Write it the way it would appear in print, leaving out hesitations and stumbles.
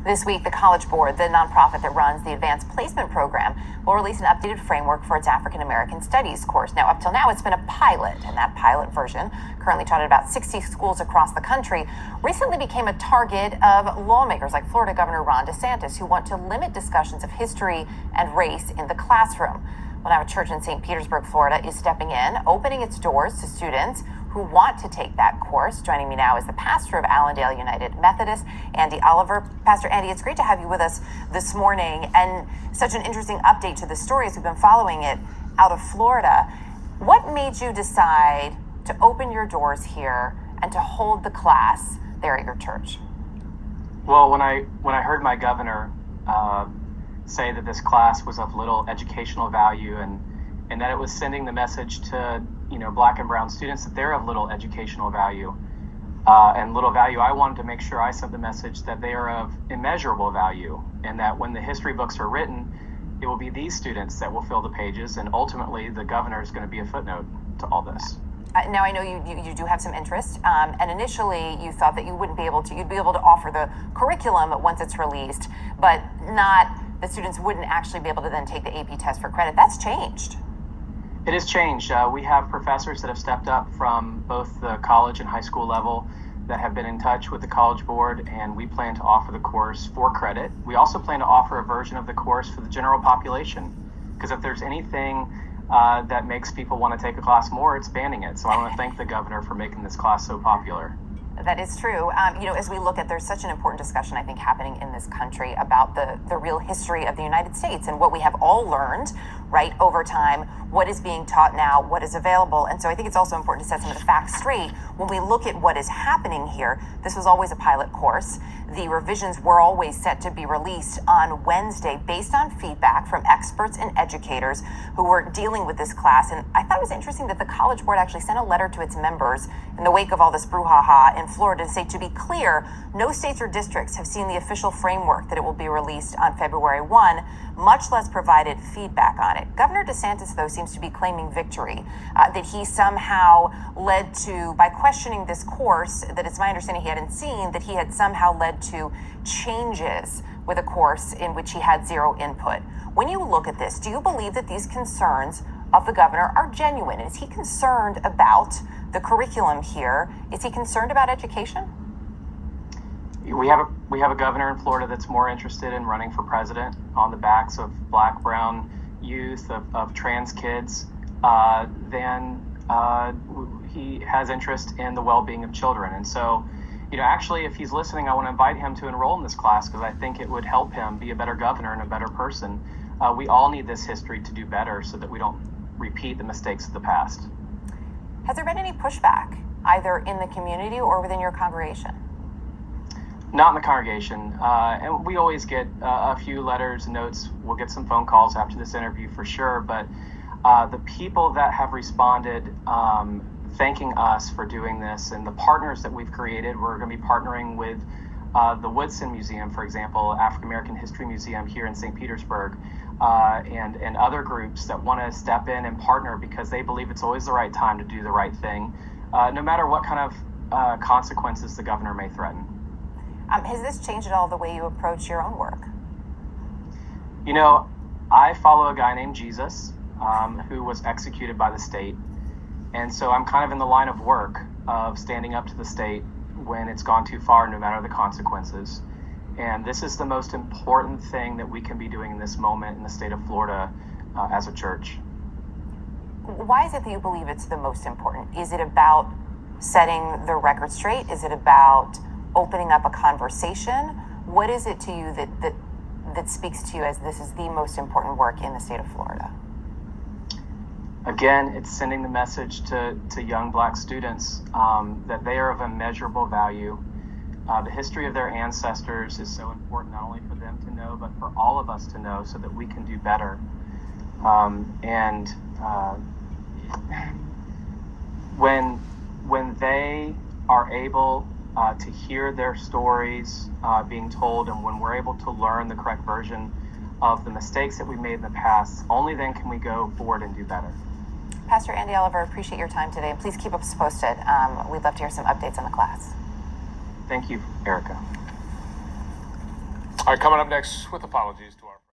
This week, the College Board, the nonprofit that runs the Advanced Placement Program, will release an updated framework for its African American Studies course. Now, up till now, it's been a pilot, and that pilot version, currently taught at about 60 schools across the country, recently became a target of lawmakers like Florida Governor Ron DeSantis, who want to limit discussions of history and race in the classroom. Well, now a church in St. Petersburg, Florida, is stepping in, opening its doors to students who want to take that course. Joining me now is the pastor of Allendale United Methodist, Andy Oliver. Pastor Andy, it's great to have you with us this morning, and such an interesting update to the story as we've been following it out of Florida. What made you decide to open your doors here and to hold the class there at your church? Well, when I heard my governor say that this class was of little educational value and that it was sending the message to Black and brown students that they're of little educational value and little value, I wanted to make sure I sent the message that they are of immeasurable value, and that when the history books are written, it will be these students that will fill the pages, and ultimately the governor is going to be a footnote to all this. Now, I know you do have some interest, and initially you thought that you'd be able to offer the curriculum once it's released, but the students wouldn't actually be able to then take the AP test for credit. That's changed. It has changed. We have professors that have stepped up from both the college and high school level that have been in touch with the College Board, and we plan to offer the course for credit. We also plan to offer a version of the course for the general population, because if there's anything that makes people want to take a class more, it's banning it. So I want to thank the governor for making this class so popular. That is true. As we look at, there's such an important discussion, I think, happening in this country about the real history of the United States and what we have all learned, right, over time, what is being taught now, what is available. And so I think it's also important to set some of the facts straight. When we look at what is happening here, this was always a pilot course. The revisions were always set to be released on Wednesday based on feedback from experts and educators who were dealing with this class. And I thought it was interesting that the College Board actually sent a letter to its members in the wake of all this brouhaha in Florida to say, to be clear, no states or districts have seen the official framework that it will be released on February 1, much less provided feedback on it. Governor DeSantis, though, seems to be claiming victory, that he somehow led to, by questioning this course, that it's my understanding he hadn't seen, that he had somehow led to changes with a course in which he had zero input. When you look at this, do you believe that these concerns of the governor are genuine? Is he concerned about the curriculum here? Is he concerned about education? We have a governor in Florida that's more interested in running for president on the backs of Black, brown youth, of trans kids, than he has interest in the well-being of children. And so, actually, if he's listening, I want to invite him to enroll in this class because I think it would help him be a better governor and a better person. We all need this history to do better so that we don't repeat the mistakes of the past. Has there been any pushback, either in the community or within your congregation? Not in the congregation. And we always get a few letters, notes. We'll get some phone calls after this interview for sure. But the people that have responded thanking us for doing this and the partners that we've created, we're going to be partnering with the Woodson Museum, for example, African American History Museum here in St. Petersburg, and other groups that want to step in and partner because they believe it's always the right time to do the right thing, no matter what kind of consequences the governor may threaten. Has this changed at all the way you approach your own work? I follow a guy named Jesus who was executed by the state. And so I'm kind of in the line of work of standing up to the state when it's gone too far, no matter the consequences. And this is the most important thing that we can be doing in this moment in the state of Florida as a church. Why is it that you believe it's the most important? Is it about setting the record straight? Is it about opening up a conversation? What is it to you that speaks to you as this is the most important work in the state of Florida? Again, it's sending the message to young Black students that they are of immeasurable value. The history of their ancestors is so important, not only for them to know, but for all of us to know so that we can do better. When they are able to hear their stories being told, and when we're able to learn the correct version of the mistakes that we made in the past, only then can we go forward and do better. Pastor Andy Oliver, appreciate your time today. Please keep us posted. We'd love to hear some updates on the class. Thank you, Erica. All right, coming up next with apologies to our